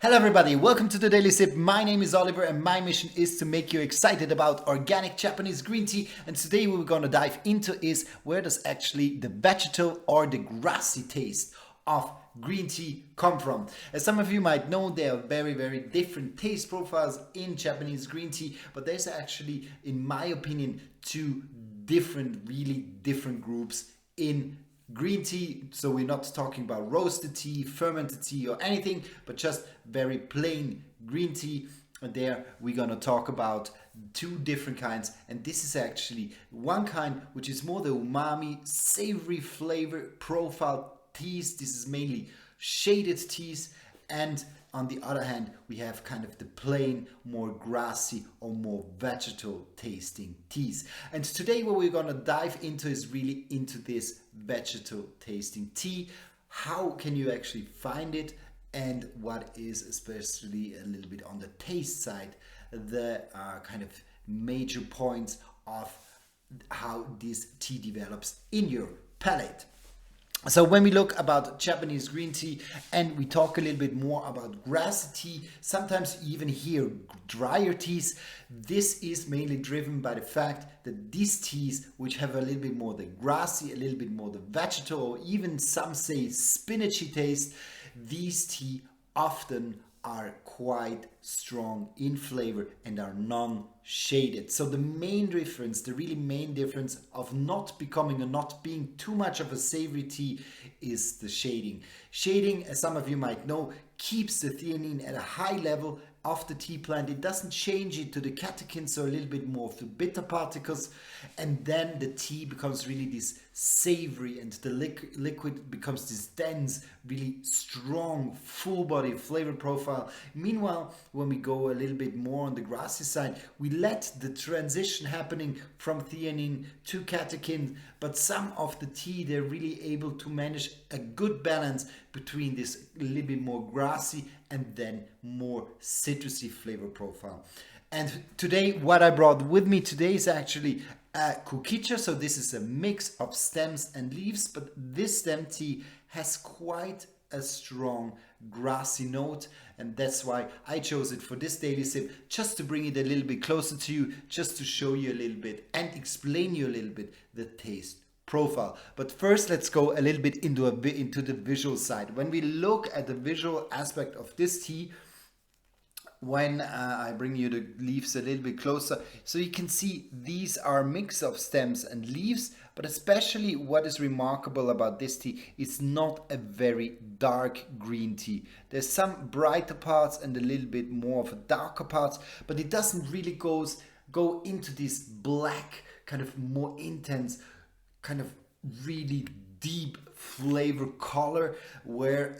Hello everybody, welcome to the Daily Sip. My name is Oliver and my mission is to make you excited about organic Japanese green tea. And today what we're going to dive into is where does actually the vegetal or the grassy taste of green tea come from. As some of you might know, there are very different taste profiles in Japanese green tea, but there's actually, in my opinion, two really different groups in green tea. So we're not talking about roasted tea, fermented tea or anything, but just very plain green tea. And there we're gonna talk about two different kinds, and this is actually one kind which is more the umami savory flavor profile teas. This is mainly shaded teas, and on the other hand we have kind of the plain, more grassy or more vegetal tasting teas. And today what we're gonna dive into is really into this vegetal tasting tea. How can you actually find it, and what is, especially a little bit on the taste side, the kind of major points of how this tea develops in your palate. So when we look about Japanese green tea and we talk a little bit more about grassy tea, sometimes you even hear drier teas. This is mainly driven by the fact that these teas, which have a little bit more the grassy, a little bit more the vegetal, or even some say spinachy taste, these tea often are quite strong in flavor and are non-shaded. So the main difference, the really main difference of not becoming or not being too much of a savory tea is the shading. Shading, as some of you might know, keeps the theanine at a high level of the tea plant. It doesn't change it to the catechins, so a little bit more of the bitter particles, and then the tea becomes really this savory, and the liquid becomes this dense, really strong, full body flavor profile. Meanwhile, when we go a little bit more on the grassy side, we let the transition happening from theanine to catechin, but some of the tea, they're really able to manage a good balance between this little bit more grassy and then more citrusy flavor profile. And today, what I brought with me today is actually a Kukicha. So this is a mix of stems and leaves, but this stem tea has quite a strong grassy note, and that's why I chose it for this daily sip, just to bring it a little bit closer to you, just to show you a little bit and explain you a little bit the taste profile. But first, let's go a little bit into the visual side. When we look at the visual aspect of this tea, when I bring you the leaves a little bit closer, so you can see these are a mix of stems and leaves, but especially what is remarkable about this tea, it's not a very dark green tea. There's some brighter parts and a little bit more of a darker parts, but it doesn't really go into this black, kind of more intense, kind of really deep flavor color, where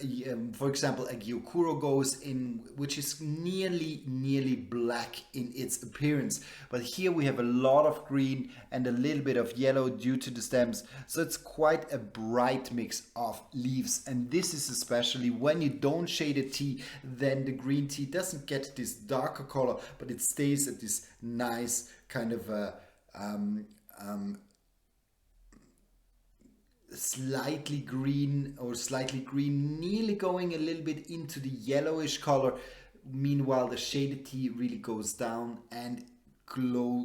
for example a gyokuro goes in, which is nearly black in its appearance. But here we have a lot of green and a little bit of yellow due to the stems, so it's quite a bright mix of leaves. And this is especially when you don't shade a tea, then the green tea doesn't get this darker color, but it stays at this nice kind of slightly green, nearly going a little bit into the yellowish color. Meanwhile, the shaded tea really goes down and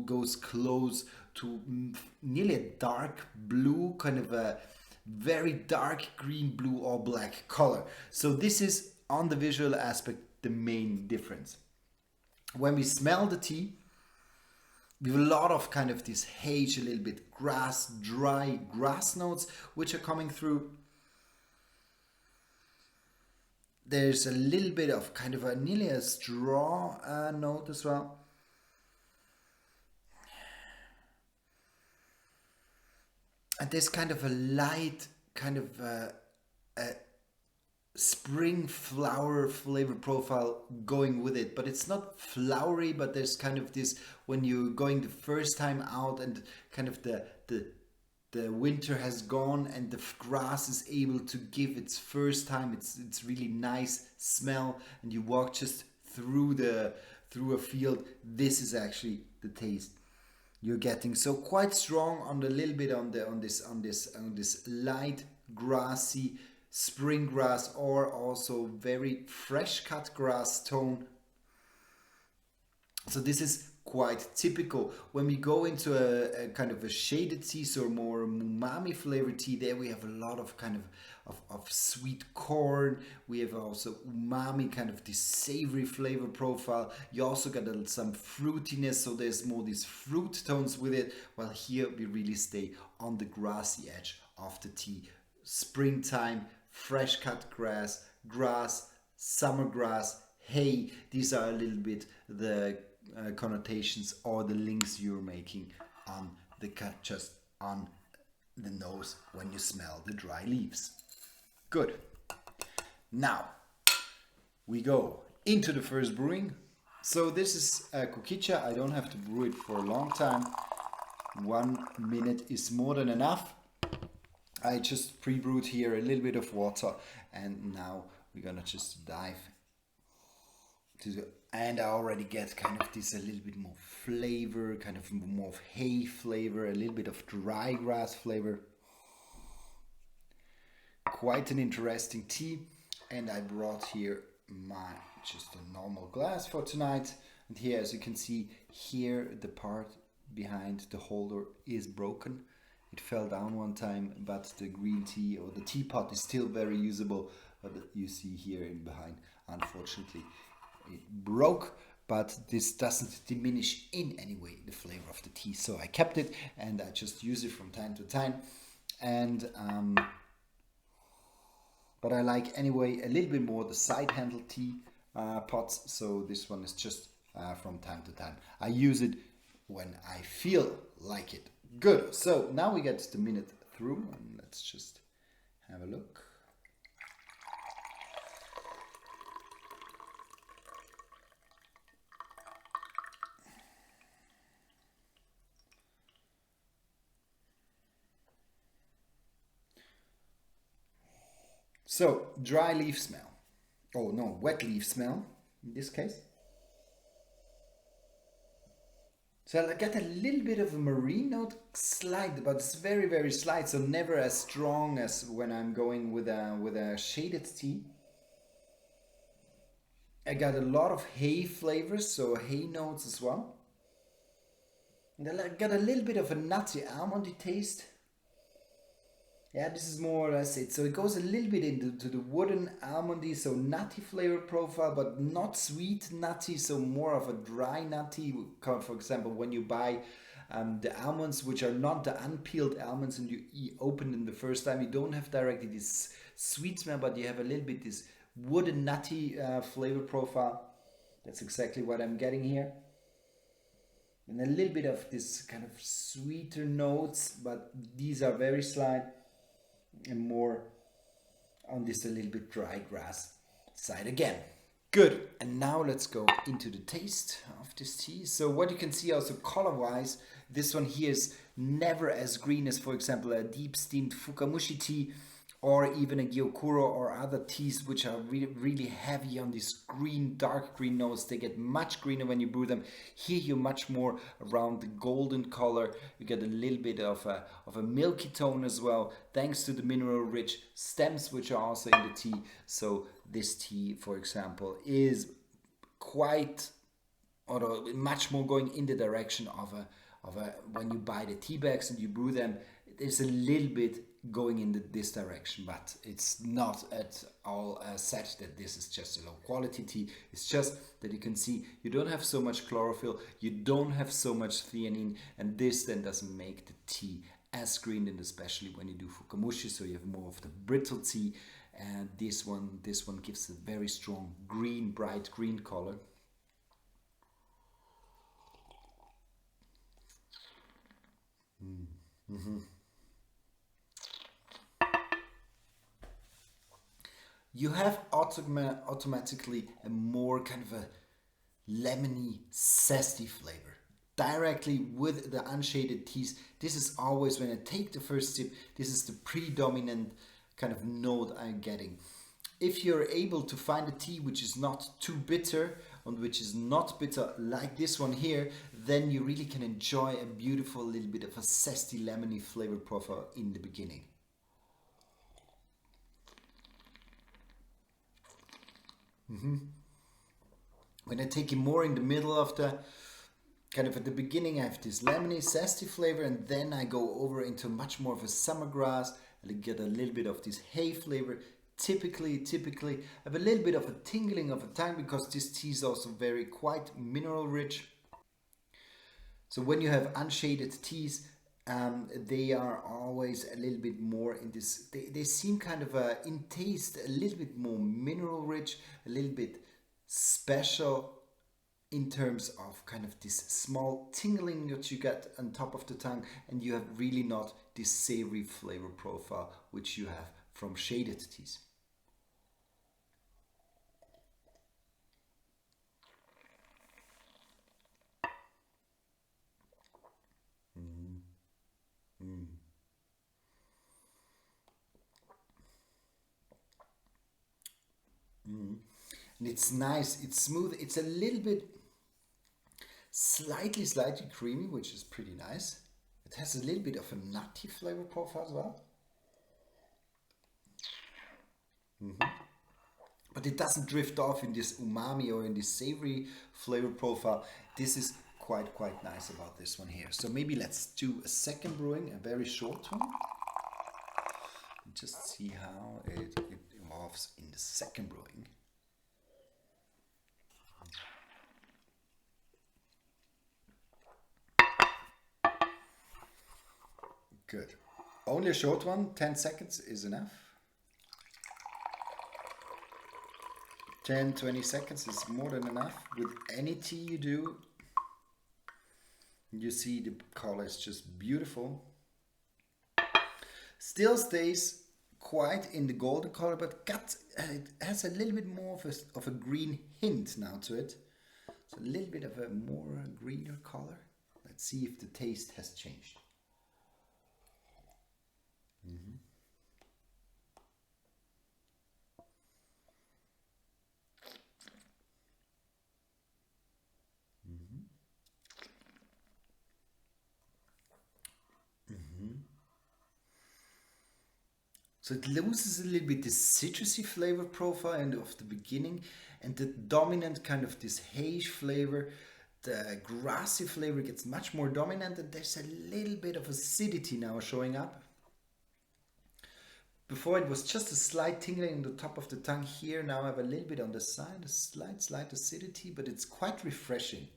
goes close to nearly a dark blue, kind of a very dark green, blue or black color. So this is, on the visual aspect, the main difference. When we smell the tea, we have a lot of kind of this haze, a little bit dry grass notes which are coming through. There's a little bit of kind of nearly a straw note as well. And there's kind of a light, kind of a spring flower flavor profile going with it, but it's not flowery, but there's kind of this, when you're going the first time out and kind of the winter has gone and the grass is able to give its first time, it's really nice smell, and you walk just through a field. This is actually the taste you're getting. So quite strong on the little bit on this light grassy spring grass, or also very fresh cut grass tone. So this is quite typical. When we go into a kind of a shaded tea, so more umami flavored tea, there we have a lot of kind of sweet corn. We have also umami, kind of this savory flavor profile. You also got some fruitiness, so there's more these fruit tones with it. While here we really stay on the grassy edge of the tea. Springtime, fresh cut grass, summer grass, hay. These are a little bit the connotations or the links you're making on the just on the nose when you smell the dry leaves. Good. Now we go into the first brewing. So this is Kukicha. I don't have to brew it for a long time. 1 minute is more than enough. I just pre-brewed here a little bit of water, and now we're gonna just dive to the, and I already get kind of this a little bit more flavor, kind of more of hay flavor, a little bit of dry grass flavor. Quite an interesting tea, and I brought here my just a normal glass for tonight. And here, as you can see, here the part behind the holder is broken. It fell down one time, but the green tea or the teapot is still very usable. But you see here in behind, unfortunately, it broke, but this doesn't diminish in any way the flavor of the tea. So I kept it, and I just use it from time to time. And but I like anyway a little bit more the side handle tea pots. So this one is just from time to time. I use it when I feel like it. Good. So now we get the minute through, and let's just have a look. So, dry leaf smell. Oh no, wet leaf smell in this case. So I get a little bit of a marine note, slight, but it's very, very slight. So never as strong as when I'm going with a shaded tea. I got a lot of hay flavors, so hay notes as well. And I got a little bit of a nutty almondy taste. Yeah, this is more or less it. So it goes a little bit into the wooden almondy, so nutty flavor profile, but not sweet nutty, so more of a dry nutty. For example, when you buy the almonds, which are not the unpeeled almonds, and you open them the first time, you don't have directly this sweet smell, but you have a little bit this wooden nutty flavor profile. That's exactly what I'm getting here. And a little bit of this kind of sweeter notes, but these are very slight. And more on this a little bit dry grass side again. Good. And now let's go into the taste of this tea. So what you can see also color wise, this one here is never as green as, for example, a deep steamed fukamushi tea, or even a gyokuro or other teas which are really heavy on this green, dark green notes. They get much greener when you brew them. Here you're much more around the golden color. You get a little bit of a milky tone as well, thanks to the mineral rich stems which are also in the tea. So this tea, for example, is quite, or much more going in the direction of a when you buy the tea bags and you brew them, there's a little bit going in this direction, but it's not at all said that this is just a low quality tea. It's just that you can see you don't have so much chlorophyll, you don't have so much theanine, and this then doesn't make the tea as green, and especially when you do fukamushi, so you have more of the brittle tea, and this one gives a very strong green, bright green color. Mm-hmm. You have automatically a more kind of a lemony, zesty flavor. Directly with the unshaded teas, this is always, when I take the first sip, this is the predominant kind of note I'm getting. If you're able to find a tea which is not too bitter and which is not bitter like this one here, then you really can enjoy a beautiful little bit of a zesty lemony flavor profile in the beginning. When I take it more in the middle of the, kind of at the beginning, I have this lemony, zesty flavor, and then I go over into much more of a summer grass, and I get a little bit of this hay flavor. Typically, I have a little bit of a tingling of a tongue because this tea is also very quite mineral rich. So when you have unshaded teas, they are always a little bit more in this, they seem kind of in taste a little bit more mineral rich, a little bit special in terms of kind of this small tingling that you get on top of the tongue, and you have really not this savory flavor profile which you have from shaded teas. And it's nice, it's smooth, it's a little bit slightly creamy, which is pretty nice. It has a little bit of a nutty flavor profile as well. But it doesn't drift off in this umami or in this savory flavor profile. This is quite nice about this one here. So maybe let's do a second brewing, a very short one. Just see how it evolves in the second brewing. Good. Only a short one, 10 seconds is enough. 10-20 seconds is more than enough. With any tea you do, you see the color is just beautiful. Still stays quite in the golden color, but it has a little bit more of a green hint now to it. So a little bit of a more greener color. Let's see if the taste has changed. So it loses a little bit this citrusy flavor profile and of the beginning, and the dominant kind of this haze flavor, the grassy flavor gets much more dominant, and there's a little bit of acidity now showing up. Before it was just a slight tingling on the top of the tongue. Here now I have a little bit on the side, a slight acidity, but it's quite refreshing.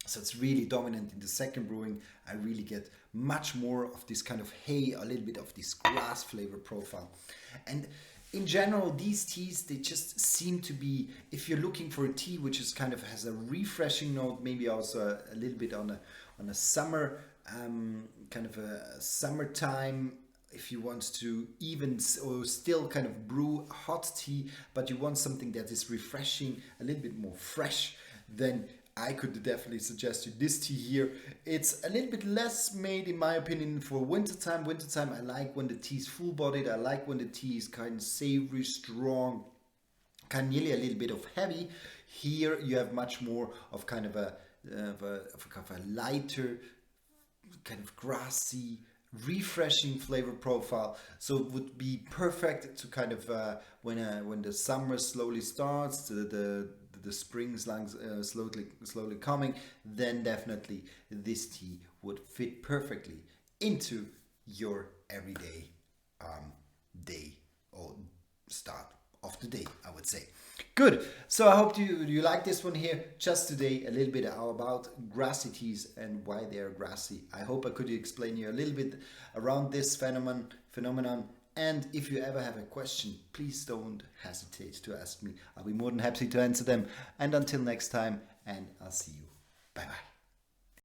So it's really dominant in the second brewing. I really get much more of this kind of hay, a little bit of this grass flavor profile. And in general, these teas, they just seem to be, if you're looking for a tea which is kind of has a refreshing note, maybe also a little bit on a summer, kind of a summertime, if you want to even or still kind of brew hot tea, but you want something that is refreshing, a little bit more fresh, then I could definitely suggest you this tea here. It's a little bit less made, in my opinion, for wintertime. Wintertime, I like when the tea is full-bodied. I like when the tea is kind of savory, strong, kind of nearly a little bit of heavy. Here you have much more of kind of a lighter, kind of grassy, refreshing flavor profile. So it would be perfect to kind of when the summer slowly starts, the spring's slowly coming, then definitely this tea would fit perfectly into your everyday day or start of the day, I would say. Good. So I hope you like this one here. Just today a little bit about grassy teas and why they are grassy. I hope I could explain you a little bit around this phenomenon. And if you ever have a question, please don't hesitate to ask me. I'll be more than happy to answer them. And until next time, and I'll see you. Bye bye.